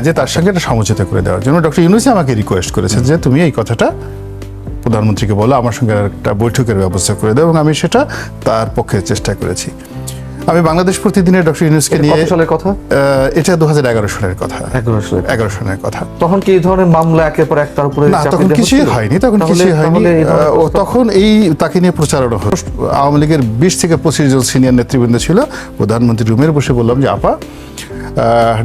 যে তার সঙ্গে একটা সমঝোতা করে দেওয়ার জন্য ডক্টর ইউনূস আমাকে রিকোয়েস্ট করেছে যে তুমি এই কথাটা প্রধানমন্ত্রীকে বলো, আমার সঙ্গে একটা বৈঠকের ব্যবস্থা করে দাও, এবং আমি সেটা তার পক্ষে চেষ্টা করেছি। আমি বাংলাদেশ প্রতিদিনে ডক্টর ইউনূসকে নিয়ে, কত সালের কথা? এটা 2011 সালের কথা। 11 সালের কথা। তখন কি এই ধরনের মামলা একের পর এক তার উপরে না, তখন কিছুই হয়নি, তখন এই তাকে নিয়ে প্রচারণা হলো। আওয়ামী লীগের 20 থেকে 25 জন সিনিয়র নেতৃবৃন্দ ছিল। প্রধানমন্ত্রী রুমের বসে বললাম যে আপা,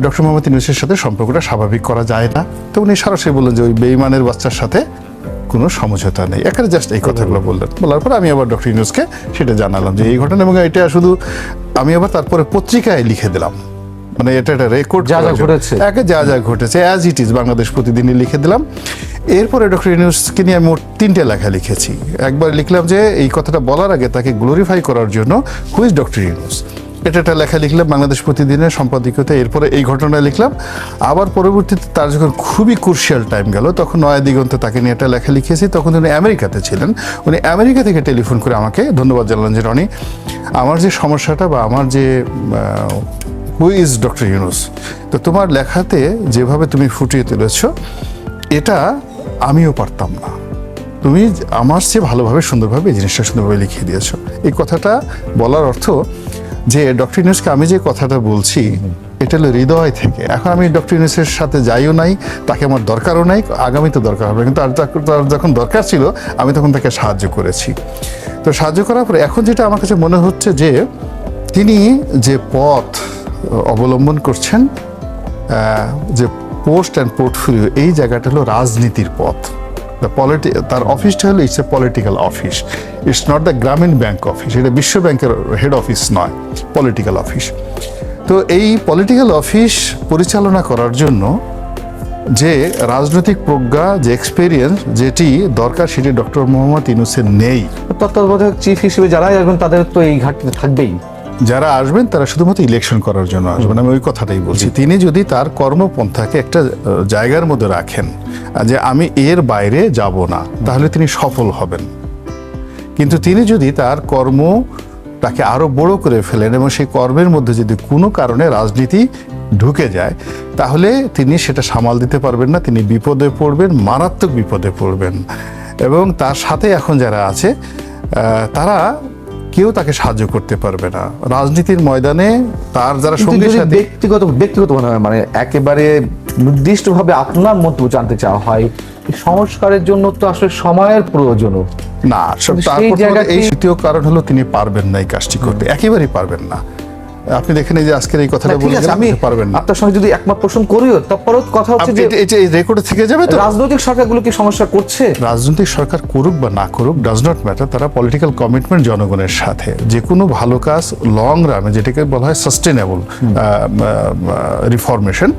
ডক্টর মোহাম্মদ ইউনূসের সাথে সম্পর্কটা স্বাভাবিক করা যায় না? তো উনি সরাসরি বললেন যে ওই বেঈমানের বাচ্চার সাথে কোনো সমঝোতা নেই। এখানে জাস্ট এই কথাগুলো বললেন। বলার পর আমি আবার ডক্টর ইউনূসকে সেটা জানালাম যে এই ঘটনা, এবং এটা শুধু আমি আবার তারপরে পত্রিকায় লিখে দিলাম, মানে এটা একটা রেকর্ড, যা যা ঘটেছে অ্যাজ ইট ইজ বাংলাদেশ প্রতিদিনই লিখে দিলাম। এরপরে ডক্টর ইউনূসকে নিয়ে আমি মোট 3টে লেখা লিখেছি। একবার লিখলাম যে এই কথাটা বলার আগে তাকে গ্লোরিফাই করার জন্য হু ইজ ডক্টর ইউনূস, এটা একটা লেখা লিখলাম বাংলাদেশ প্রতিদিনের সম্পাদকীয়তে। এরপরে এই ঘটনা লিখলাম। আবার পরবর্তীতে তার যখন খুবই ক্রুশিয়াল টাইম গেল, তখন নয়া দিগন্তে তাকে নিয়ে একটা লেখা লিখেছি। তখন উনি আমেরিকাতে ছিলেন। উনি আমেরিকা থেকে টেলিফোন করে আমাকে ধন্যবাদ জানালেন যে রনি, আমার যে সমস্যাটা বা আমার যে হু ইজ ডক্টর ইউনূস, তো তোমার লেখাতে যেভাবে তুমি ফুটিয়ে তুলেছ এটা আমিও পারতাম না, তুমি আমার চেয়ে ভালোভাবে সুন্দরভাবে এই জিনিসটা সুন্দরভাবে লিখিয়ে দিয়েছ। এই কথাটা বলার অর্থ যে ডক্টর ইউনূসকে আমি যে কথাটা বলছি এটা হলো হৃদয় থেকে। এখন আমি ডক্টর ইউনূসের সাথে যাইও নাই, তাকে আমার দরকারও নাই, আগামী তো দরকার হবে, কিন্তু তার যখন দরকার ছিল আমি তখন তাকে সাহায্য করেছি। তো সাহায্য করার পরে এখন যেটা আমার কাছে মনে হচ্ছে যে তিনি যে পথ অবলম্বন করছেন, যে পোস্ট অ্যান্ড পোর্টফোলিও, এই জায়গাটা হলো রাজনীতির পথ। তার অফিসটা হলো it's a political office, it's not the গ্রামীণ ব্যাংক অফিস, এটা বিশ্ব ব্যাংকের হেড অফিস নয়, পলিটিক্যাল অফিস। তো এই পলিটিক্যাল অফিস পরিচালনা করার জন্য যে রাজনৈতিক প্রজ্ঞা, যে এক্সপেরিয়েন্স যেটি দরকার, সেটি ডক্টর মোহাম্মদ ইউনূসের নেই। তত্ত্বাবধায়ক চিফ হিসেবে যারাই আসবেন তাদের তো এই ঘাটতি থাকবেই। যারা আসবেন তারা শুধুমাত্র ইলেকশন করার জন্য আসবেন, আমি ওই কথাটাই বলছি। তিনি যদি তার কর্মপন্থাকে একটা জায়গার মধ্যে রাখেন যে আমি এর বাইরে যাব না, তাহলে তিনি সফল হবেন। কিন্তু তিনি যদি তার কর্মটাকে আরো বড় করে ফেলেন এবং সেই কর্মের মধ্যে যদি কোনো কারণে রাজনীতি ঢুকে যায়, তাহলে তিনি সেটা সামাল দিতে পারবেন না, তিনি বিপদে পড়বেন, মারাত্মক বিপদে পড়বেন। এবং তার সাথে এখন যারা আছে তারা কেউ তাকে সাহায্য করতে পারবে না রাজনীতির ময়দানে। তার যারা সঙ্গী সাথী, ব্যক্তিগত মানে একেবারে নির্দিষ্টভাবে আপনার মন্তব্য জানতে চাওয়া হয়, সংস্কারের জন্য তো আসলে সময়ের প্রয়োজন না। এই তৃতীয় কারণ হলো তিনি পারবেন না এই কাজটি করতে, একেবারেই পারবেন না। আপনি দেখেন এই যে আজকের এই কথাটা বলে আমি পারবেন না। আপনার সঙ্গে যদি একমত পোষণ করিও, তারপরেও কথা হচ্ছে যে এটা এই রেকর্ডে থেকে যাবে। তো রাজনৈতিক সরকারগুলো কি সমস্যা করছে? রাজনৈতিক সরকার করুক বা না করুক, ডাজ নট ম্যাটার। তারা পলিটিক্যাল কমিটমেন্ট জনগণের সাথে, যে কোনো ভালো কাজ লং রানে, যেটাকে বলা হয় সাস্টেনেবল রিফরমেশন,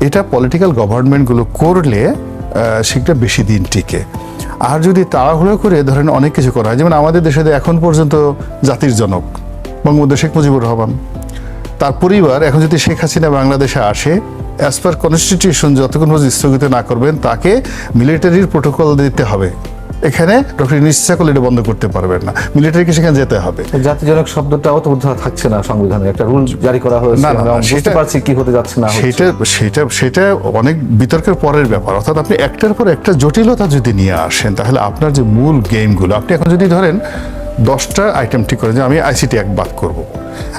এটা পলিটিক্যাল গভর্নমেন্টগুলো করলে সেটা বেশি দিন টিকে। আর যদি তাড়াহুড়ো করে ধরেন অনেক কিছু করা হয়, যেমন আমাদের দেশে এখন পর্যন্ত জাতির জনক বঙ্গবন্ধু শেখ মুজিবুর রহমান, তার পরিবার এখন যদি শেখ হাসিনা বাংলাদেশে আসে, অ্যাজ পার কনস্টিটিউশন যতক্ষণ স্থগিত না করবেন তাকে মিলিটারির প্রোটোকল দিতে হবে। এখানে ডক্টর ইউনূস ইচ্ছা করলে এটা বন্ধ করতে পারবেন না, মিলিটারিকে সেখানে যেতে হবে। জাতিজনক শব্দটাও তো থাকছে না সংবিধানে, একটা রুল জারি করা হয়েছে, বুঝতে পারছি কি হতে যাচ্ছে না। সেটা অনেক বিতর্কের পরের ব্যাপার। অর্থাৎ আপনি একটার পর একটা জটিলতা যদি নিয়ে আসেন, তাহলে আপনার যে মূল গেমগুলো, আপনি এখন যদি ধরেন 10টা আইটেম ঠিক করেন যে আমি আইসিটি অ্যাক্ট বাদ করব,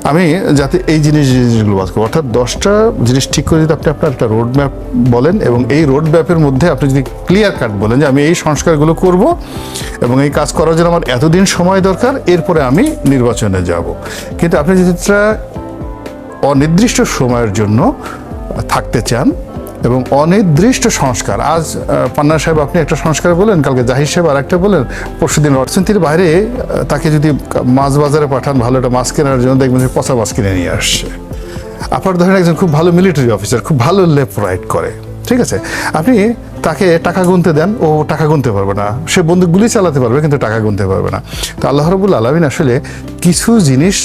আমি যাতে এই জিনিসগুলো বাদ করবো, অর্থাৎ 10টা জিনিস ঠিক করে যদি আপনি আপনার একটা রোড ম্যাপ বলেন, এবং এই রোড ম্যাপের মধ্যে আপনি যদি ক্লিয়ার কাট বলেন যে আমি এই সংস্কারগুলো করব এবং এই কাজ করার জন্য আমার এতদিন সময় দরকার, এরপরে আমি নির্বাচনে যাব। কিন্তু আপনি যদি অনির্দিষ্ট সময়ের জন্য থাকতে চান এবং অনির্দিষ্ট সংস্কার, আজ পান্না সাহেব আপনি একটা সংস্কার বলেন, কালকে জাহির সাহেব আর একটা বলেন, পরশুদিন অর্থনীতির বাইরে তাকে যদি মাছ বাজারে পাঠান ভালো একটা মাছ কেনার জন্য, দেখবেন যে পচা মাছ কিনে নিয়ে আসছে। আপনার ধরেন একজন খুব ভালো মিলিটারি অফিসার, খুব ভালো লেফট রাইট করে, ঠিক আছে, আপনি তাকে টাকা গুনতে দেন, ও টাকা গুনতে পারবে না, সে বন্দুক গুলি চালাতে পারবে কিন্তু টাকা গুনতে পারবে না। তো আল্লাহ রাব্বুল আলামিন আসলে কিছু জিনিস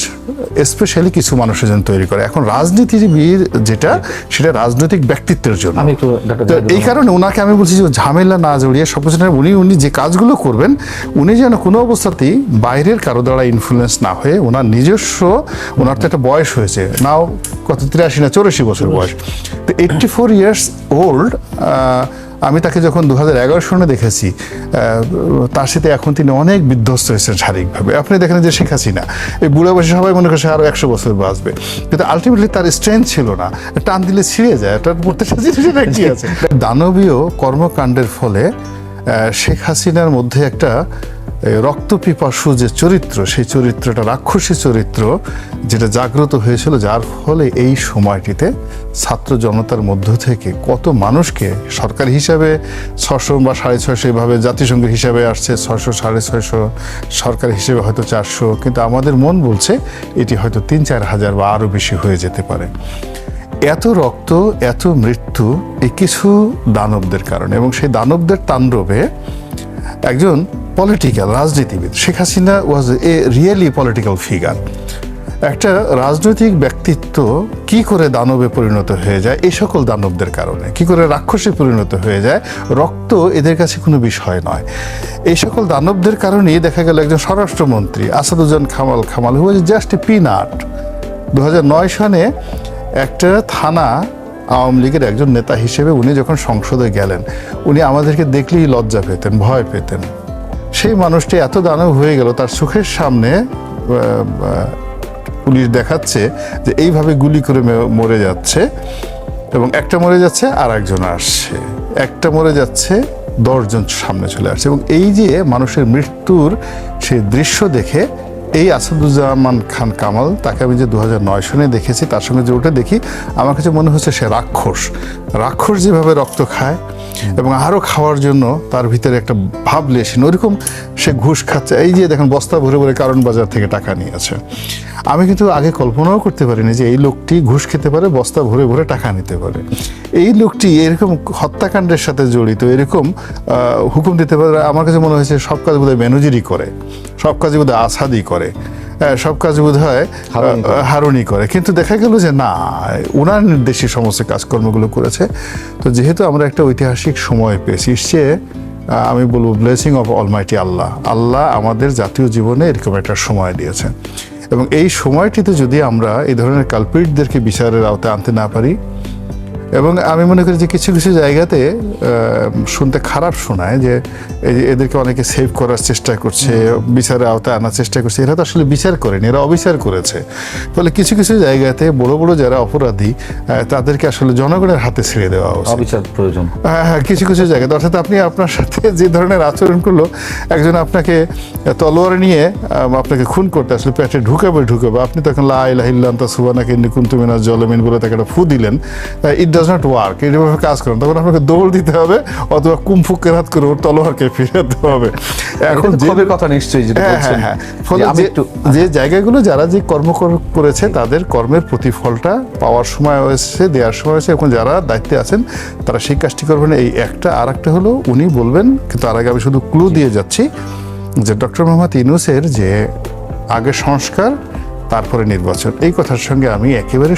স্পেশালি কিছু মানুষের জন্য তৈরি করে। এখন রাজনীতিবিদ যেটা, সেটা রাজনৈতিক ব্যক্তিত্বের জন্য। আমি একটু ডাক্তার তো এই কারণে ওনাকে আমি বলছি যে ঝামেলা না জড়িয়ে সবকিছু উনি যে কাজগুলো করবেন, উনি যেন কোনো অবস্থাতেই বাইরের কারো দ্বারা ইনফ্লুয়েন্স না হয়ে ওনার নিজস্ব, ওনার তো একটা বয়স হয়েছে নাও, কত 83 না 84 বছর বয়স, তো 84 ইয়ার্স ওল্ড। আমি তাকে যখন 2011 সনে দেখেছি, তার সাথে এখন তিনি অনেক বিধ্বস্ত হয়েছেন শারীরিকভাবে। আপনি দেখেন যে শেখ হাসিনা এই বুড়া বয়সে সবাই মনে করছে আরো 100 বছর বাঁচবে, কিন্তু আলটিমেটলি তার স্ট্রেংথ ছিল না, টান দিলে ছিঁড়ে যায়, তার প্রত্যেকটা জিনিসের কি আছে। দানবীয় কর্মকাণ্ডের ফলে শেখ হাসিনার মধ্যে একটা রক্তপিপাসু যে চরিত্র, সেই চরিত্রটা রাক্ষসী চরিত্র যেটা জাগ্রত হয়েছিল, যার ফলে এই সময়টিতে ছাত্র জনতার মধ্য থেকে কত মানুষকে সরকারি হিসাবে 600 বা 650 এভাবে, জাতিসংঘের হিসাবে আসছে 600 650, সরকারি হিসেবে হয়তো 400, কিন্তু আমাদের মন বলছে এটি হয়তো 3-4 হাজার বা আরও বেশি হয়ে যেতে পারে। এত রক্ত, এত মৃত্যু এই কিছু দানবদের কারণে, এবং সেই দানবদের তাণ্ডবে একজন পলিটিক্যাল রাজনীতিবিদ, শেখ হাসিনা ওয়াজ এ রিয়েলি পলিটিক্যাল ফিগার। একটা রাজনৈতিক ব্যক্তিত্ব কি করে দানবে পরিণত হয়ে যায় এই সকল দানবদের কারণে, কি করে রাক্ষসে পরিণত হয়ে যায়, রক্ত এদের কাছে কোনো বিষয় নয়। এই সকল দানবদের কারণেই দেখা গেল একজন স্বরাষ্ট্রমন্ত্রী আসাদুজ্জামান খামাল হু ওয়াজ জাস্ট এ পিনাট। 2009 সনে একটা থানা আওয়ামী লীগের একজন নেতা হিসেবে উনি যখন সংসদে গেলেন, উনি আমাদেরকে দেখলেই লজ্জা পেতেন, ভয় পেতেন। সেই মানুষটি এত দানব হয়ে গেল, তার চোখের সামনে পুলিশ দেখাচ্ছে যে এইভাবে গুলি করে মরে যাচ্ছে, এবং একটা মরে যাচ্ছে আর একজন আসছে, একটা মরে যাচ্ছে 10 জন সামনে চলে আসছে। এবং এই যে মানুষের মৃত্যুর সেই দৃশ্য দেখে এই আসাদুজ্জামান খান কামাল, তাকে আমি যে 2009 সনে দেখেছি, তার সঙ্গে যে ওটা দেখি, আমার কাছে মনে হচ্ছে সে রাক্ষস। রাক্ষস যেভাবে রক্ত খায় এবং আরও খাওয়ার জন্য তার ভিতরে একটা ভাব লেসিন, ওইরকম সে ঘুষ খাচ্ছে। এই যে দেখেন বস্তা ভরে ভরে কারণ বাজার থেকে টাকা নিয়েছে। আমি কিন্তু আগে কল্পনাও করতে পারিনি যে এই লোকটি ঘুষ খেতে পারে, বস্তা ভরে ভরে টাকা নিতে পারে। এই লোকটি এরকম হত্যাকাণ্ডের সাথে জড়িত, এরকম হুকুম দিতে পারে। আমার কাছে মনে হয়েছে সব কাজ বোধহয় ম্যানেজারই করে, সব কাজ বোধহয় আসাদই করে, সব কাজ বোধ হয় হারুনি করে। কিন্তু দেখা গেল যে না, ওনার নির্দেশে সমস্ত কাজকর্মগুলো করেছে। তো যেহেতু আমরা একটা ঐতিহাসিক সময় পেয়েছি, সে আমি বলবো ব্লেসিং অফ অলমাইটি আল্লাহ, আল্লাহ আমাদের জাতীয় জীবনে এরকম একটা সময় দিয়েছে। এবং এই সময়টিতে যদি আমরা এই ধরনের কালপিটদেরকে বিচারের আওতায় আনতে না পারি, এবং আমি মনে করি যে কিছু কিছু জায়গাতে শুনতে খারাপ শোনায় যে এদেরকে অনেকে সেভ করার চেষ্টা করছে, বিচারের আওতায় আনার চেষ্টা করছে। এরা তো আসলে বিচার করেনি, এরা অবিচার করেছে। ফলে কিছু কিছু জায়গাতে বড় বড় যারা অপরাধী, তাদেরকে আসলে জনগণের হাতে ছেড়ে দেওয়া উচিত। অবিচার প্রয়োজন। হ্যাঁ, কিছু কিছু জায়গাতে, অর্থাৎ আপনি আপনার সাথে যে ধরনের আচরণ করলো, একজন আপনাকে তলোয়ার নিয়ে আপনাকে খুন করতে আসলে পেটে ঢুকাবে, আপনি তখন লা ইলাহা ইল্লা আনতা সুবহানাকা ইন্নী কুনতু মিনাজ জালিমিন বলে তাকে একটা ফু দিলেন, ইট ডাজ নট ওয়ার্ক। এইভাবে কাজ করেন, তখন আপনাকে দৌড় দিতে হবে অথবা কুমফু কেরাত করে ওর তলোয়ারকে ফিরাতে হবে। এখন যে কথা নিশ্চয়ই, হ্যাঁ, ফলে যে জায়গাগুলো যারা যে কর্ম করেছে তাদের কর্মের প্রতিফলটা পাওয়ার সময় হয়েছে, দেওয়ার সময় হয়েছে। এখন যারা দায়িত্বে আছেন তারা সেই কাজটি করবেন। এই একটা, আর একটা হলো উনি বলবেন, কিন্তু তার আগে আমি শুধু ক্লু দিয়ে যাচ্ছি যে ডক্টর মোহাম্মদ ইউনূসের যে আগে সংস্কার তারপরে নির্বাচন, এই কথার সঙ্গে আমি একেবারে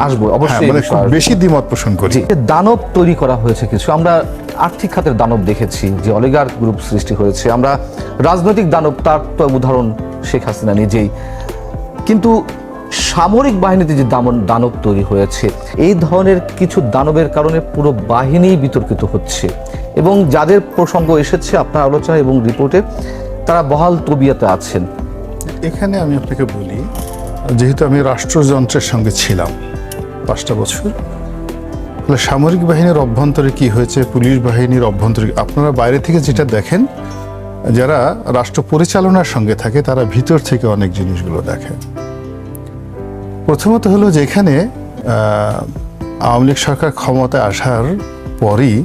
আসবো অবশ্যই, মানে খুব বেশি দ্বিমত পোষণ করি। দানব তৈরি করা হয়েছে কিছু, আমরা আর্থিক খাতের দানব দেখেছি যে অলিগার্ক গ্রুপ সৃষ্টি হয়েছে, আমরা রাজনৈতিক দানব, তার তো উদাহরণ শেখ হাসিনা নিজেই। কিন্তু সামরিক বাহিনীতে যে দানব তৈরি হয়েছে, এই ধরনের কিছু দানবের কারণে পুরো বাহিনী বিতর্কিত হচ্ছে, এবং যাদের প্রসঙ্গ এসেছে আপনার আলোচনা এবং রিপোর্টে, তারা বহাল তবিয়তে আছেন। এখানে আমি আপনাকে বলি, যেহেতু আমি রাষ্ট্রযন্ত্রের সঙ্গে ছিলাম 5টা বছর, তাহলে সামরিক বাহিনীর অভ্যন্তরে কি হয়েছে, পুলিশ বাহিনীর অভ্যন্তরে, আপনারা বাইরে থেকে যেটা দেখেন, যারা রাষ্ট্র পরিচালনার সঙ্গে থাকে তারা ভিতর থেকে অনেক জিনিসগুলো দেখে। প্রথমত হলো যে এখানে আওয়ামী লীগ সরকার ক্ষমতায় আসার পরই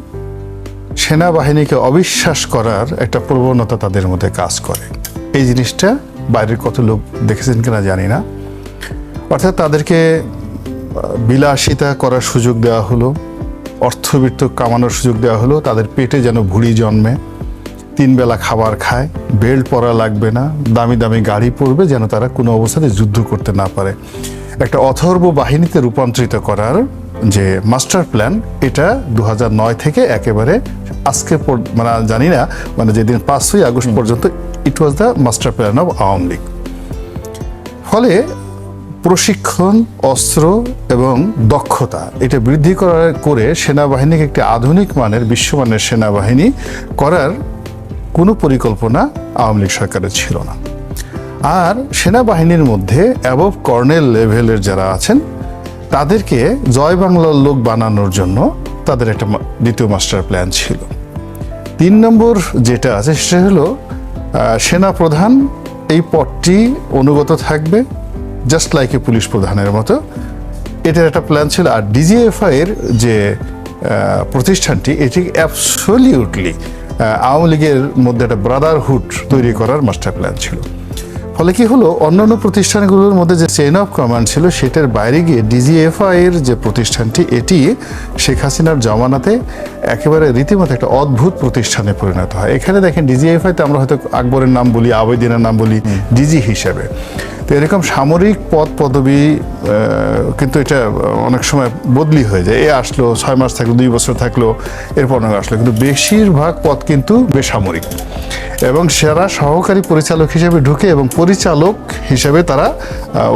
সেনাবাহিনীকে অবিশ্বাস করার একটা প্রবণতা তাদের মধ্যে কাজ করে। এই জিনিসটা বাইরের কত লোক দেখেছেন কিনা জানি না। অর্থাৎ তাদেরকে বিলাসিতা করার সুযোগ দেওয়া হলো, অর্থবিত্ত কামানোর সুযোগ দেওয়া হলো, তাদের পেটে যেন ভুঁড়ি জন্মে, 3 বেলা খাবার খায়, বেল্ট পরা লাগবে না, দামি দামি গাড়ি পরবে, যেন তারা কোনো অবস্থাতে যুদ্ধ করতে না পারে। একটা অথর্ব বাহিনীতে রূপান্তরিত করার যে মাস্টার প্ল্যান, এটা 2009 থেকে একেবারে আজকে মানে জানি না, মানে যেদিন 5ই আগস্ট পর্যন্ত it was the master plan of Awami League. ফলে প্রশিক্ষণ, অস্ত্র এবং দক্ষতা এটা বৃদ্ধি করে সেনাবাহিনীকে একটি আধুনিক মানের, বিশ্বমানের সেনাবাহিনী করার কোনো পরিকল্পনা আওয়ামী লীগ সরকারের ছিল না। আর সেনাবাহিনীর মধ্যে অ্যাবভ কর্নেল লেভেলের যারা আছেন তাদেরকে জয় বাংলার লোক বানানোর জন্য তাদের একটা দ্বিতীয় মাস্টার প্ল্যান ছিল। 3 নম্বর যেটা আছে সেটা হলো সেনা প্রধান এই পদটি অনুগত থাকবে জাস্ট লাইক এ পুলিশ প্রধানের মতো, এটার একটা প্ল্যান ছিল। আর ডিজিএফআই এর যে প্রতিষ্ঠানটি, এটি অ্যাবসলিউটলি আওয়ামী লীগের মধ্যে একটা ব্রাদারহুড তৈরি করার মাস্টার প্ল্যান ছিল। ফলে কি হলো, অন্যান্য প্রতিষ্ঠানগুলোর মধ্যে যে চেইন অফ কমান্ড ছিল সেটার বাইরে গিয়ে ডিজিএফআই এর যে প্রতিষ্ঠানটি, এটি শেখ হাসিনার জমানাতে একেবারে রীতিমতো একটা অদ্ভুত প্রতিষ্ঠানে পরিণত হয়। এখানে দেখেন ডিজিএফআইতে আমরা হয়তো আকবরের নাম বলি, আবেদিনের নাম বলি ডিজি হিসেবে, তো এরকম সামরিক পদ পদবি কিন্তু এটা অনেক সময় বদলি হয়ে যায়। আসলো 6 মাস থাকলো, 2 বছর থাকলো, এরপর অনেক আসলো, কিন্তু বেশিরভাগ পদ কিন্তু বেসামরিক। এবং সেরা সহকারী পরিচালক হিসেবে ঢুকে এবং পরিচালক হিসেবে তারা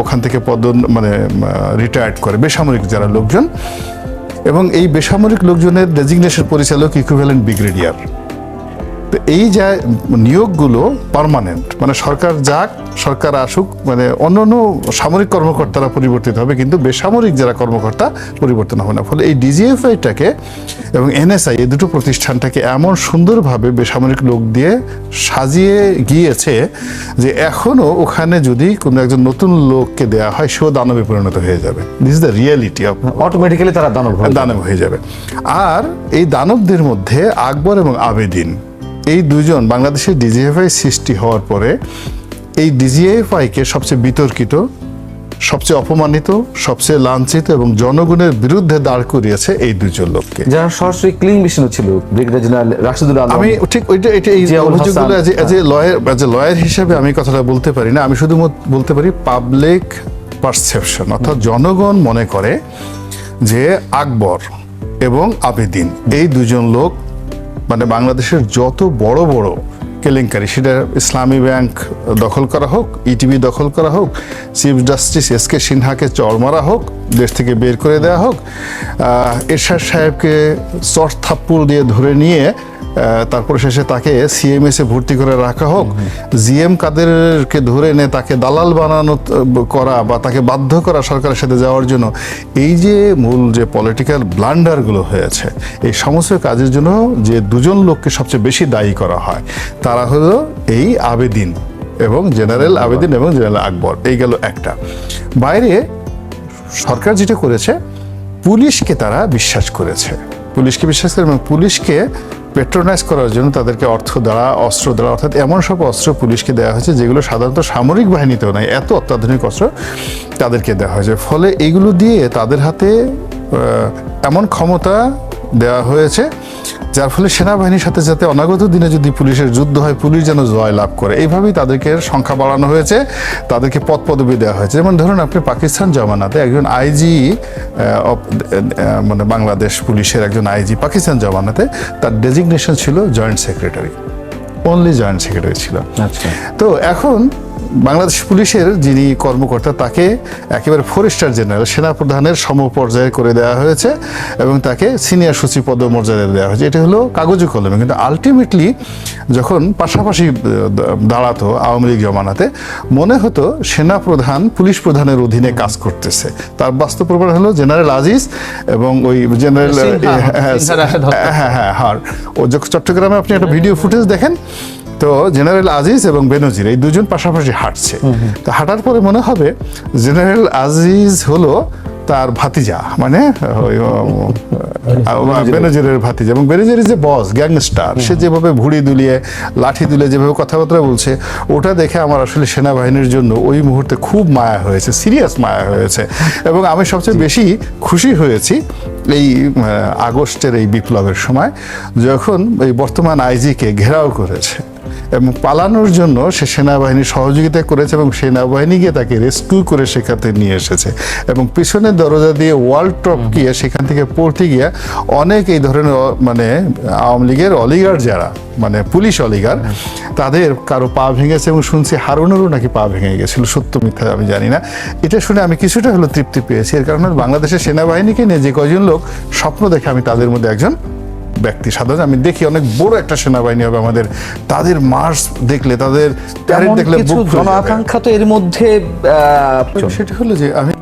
ওখান থেকে মানে রিটায়ার্ড করে বেসামরিক যারা লোকজন। এবং এই বেসামরিক লোকজনের ডেজিগনেশন পরিচালক ইকুইভ্যালেন্ট ব্রিগেডিয়ার। তো এই যা নিয়োগগুলো পার্মানেন্ট, মানে সরকার যাক, সরকার আসুক, মানে অন্যান্য সামরিক কর্মকর্তারা পরিবর্তিত হবে, কিন্তু বেসামরিক যারা কর্মকর্তা পরিবর্তন হবে না। ফলে এই ডিজিএফআইটাকে এবং এনএসআই, এই দুটো প্রতিষ্ঠানটাকে এমন সুন্দরভাবে বেসামরিক লোক দিয়ে সাজিয়ে গিয়েছে যে এখনো ওখানে যদি কোনো একজন নতুন লোককে দেওয়া হয়, সেও দানবে পরিণত হয়ে যাবে। This is the reality of, automatically তারা দানব হয়ে যাবে। আর এই দানবদের মধ্যে আকবর এবং আবেদিন, এই দুজন বাংলাদেশের ডিজিএফআই সৃষ্টি হওয়ার পরে এই ডিজিএফআইকে সবচেয়ে বিতর্কিত, সবচেয়ে অপমানিত, সবচেয়ে লাঞ্ছিত এবং জনগণের বিরুদ্ধে দাঁড় করিয়েছে এই দুজন লোককে, যারা সরাসরি ক্লিন মিশন ছিল। ব্রিগেডিয়ার জেনারেল রাশিদুল আলম, আমি ঠিক এই অভিযোগগুলো এজ এ লয়ার হিসেবে আমি কথাটা বলতে পারি না, আমি শুধু বলতে পারি পাবলিক পারসেপশন, অর্থাৎ জনগণ মনে করে যে আকবর এবং আবেদিন এই দুজন লোক মানে বাংলাদেশের যত বড় বড় কেলেঙ্কারি, সেটা ইসলামী ব্যাংক দখল করা হোক, ইটিভি দখল করা হোক, চিফ জাস্টিস এসকে সিনহাকে চড় মারা হোক, দেশ থেকে বের করে দেওয়া হোক, এরশাদ সাহেবকে চট থাপ্পড় দিয়ে ধরে নিয়ে তারপর শেষে তাকে সিএমএসে ভর্তি করে রাখা হোক, জিএম কাদেরকে ধরে এনে তাকে দালাল বানানো করা বা তাকে বাধ্য করা সরকারের সাথে যাওয়ার জন্য, এই যে মূল যে পলিটিক্যাল ব্লান্ডারগুলো হয়েছে, এই সমস্ত কাজের জন্য যে দুজন লোককে সবচেয়ে বেশি দায়ী করা হয় তারা হলো এই আবেদিন এবং জেনারেল আবেদিন এবং জেনারেল আকবর। এই গেল একটা। বাইরে সরকার যেটা করেছে, পুলিশকে তারা বিশ্বাস করেছে, এবং পুলিশকে পেট্রোনাইজ করার জন্য তাদেরকে অর্থ দ্বারা, অস্ত্র দ্বারা, অর্থাৎ এমন সব অস্ত্র পুলিশকে দেওয়া হয়েছে যেগুলো সাধারণত সামরিক বাহিনীতেও নাই, এত অত্যাধুনিক অস্ত্র তাদেরকে দেওয়া হয়েছে। ফলে এইগুলো দিয়ে তাদের হাতে এমন ক্ষমতা দেওয়া হয়েছে যার ফলে সেনাবাহিনীর সাথে যাতে অনাগত দিনে যদি পুলিশের যুদ্ধ হয়, পুলিশ যেন জয় লাভ করে, এইভাবেই তাদেরকে সংখ্যা বাড়ানো হয়েছে, তাদেরকে পদ পদবি দেওয়া হয়েছে। যেমন ধরুন আপনি পাকিস্তান জমানাতে একজন আইজি, মানে বাংলাদেশ পুলিশের একজন আইজি পাকিস্তান জমানাতে তার ডেজিগনেশন ছিল joint secretary, only joint secretary ছিল। আচ্ছা, তো এখন বাংলাদেশ পুলিশের যিনি কর্মকর্তা তাকে একেবারে 4 স্টার জেনারেল, সেনাপ্রধানের সমপর্যায়ে করে দেওয়া হয়েছে এবং তাকে সিনিয়র সচিব পদমর্যাদা দেওয়া হয়েছে। এটা হলো কাগজে কলমে, কিন্তু আলটিমেটলি যখন পাশাপাশি দাঁড়াতো আওয়ামী লীগ জমানাতে, মনে হতো সেনাপ্রধান পুলিশ প্রধানের অধীনে কাজ করতেছে। তার বাস্তব প্রমাণ হলো জেনারেল আজিজ এবং ওই জেনারেল ও চট্টগ্রামে আপনি একটা ভিডিও ফুটেজ দেখেন, তো জেনারেল আজিজ এবং বেনজির এই দুজন পাশাপাশি হাঁটছে। তো হাঁটার পরে মনে হবে জেনারেল আজিজ হলো তার ভাতিজা, মানে ওই বেনজিরের ভাতিজা, এবং বেনজিরের যে বস গ্যাংস্টার, সে যেভাবে ভুড়ি দুলিয়ে লাঠি দুলিয়ে যেভাবে কথাবার্তা বলছে, ওটা দেখে আমার আসলে সেনাবাহিনীর জন্য ওই মুহূর্তে খুব মায়া হয়েছে, সিরিয়াস মায়া হয়েছে। এবং আমি সবচেয়ে বেশি খুশি হয়েছি এই আগস্টের এই বিপ্লবের সময়, যখন এই বর্তমান আইজিকে ঘেরাও করেছে এবং পালানোর জন্য সে সেনাবাহিনী সহযোগিতা করেছে, এবং সেনাবাহিনী গিয়ে তাকে রেস্কিউ করে সেখানে নিয়ে এসেছে, এবং পিছনের দরজা দিয়ে ওয়াল টপকিয়ে সেখান থেকে পড়তে গিয়ে অনেক এই ধরনের মানে আওয়ামী লীগের অলিগার যারা, মানে পুলিশ অলিগার, তাদের কারো পা ভেঙেছে, এবং শুনছি হারুনেরও নাকি পা ভেঙে গেছিল, সত্য মিথ্যা আমি জানি না। এটা শুনে আমি কিছুটা হলো তৃপ্তি পেয়েছি। এর কারণে বাংলাদেশের সেনাবাহিনীকে নিয়ে যে কজন লোক স্বপ্ন দেখে, আমি তাদের মধ্যে একজন ব্যক্তি। সাধারণত আমি দেখি অনেক বড় একটা সেনাবাহিনী হবে আমাদের, তাদের মার্চ দেখলে, তাদের প্যারেড তেমন দেখলে কিছু বুক ফুলে যাবে। জনআকাঙ্ক্ষা তো এর মধ্যে সেটা হলো যে আমি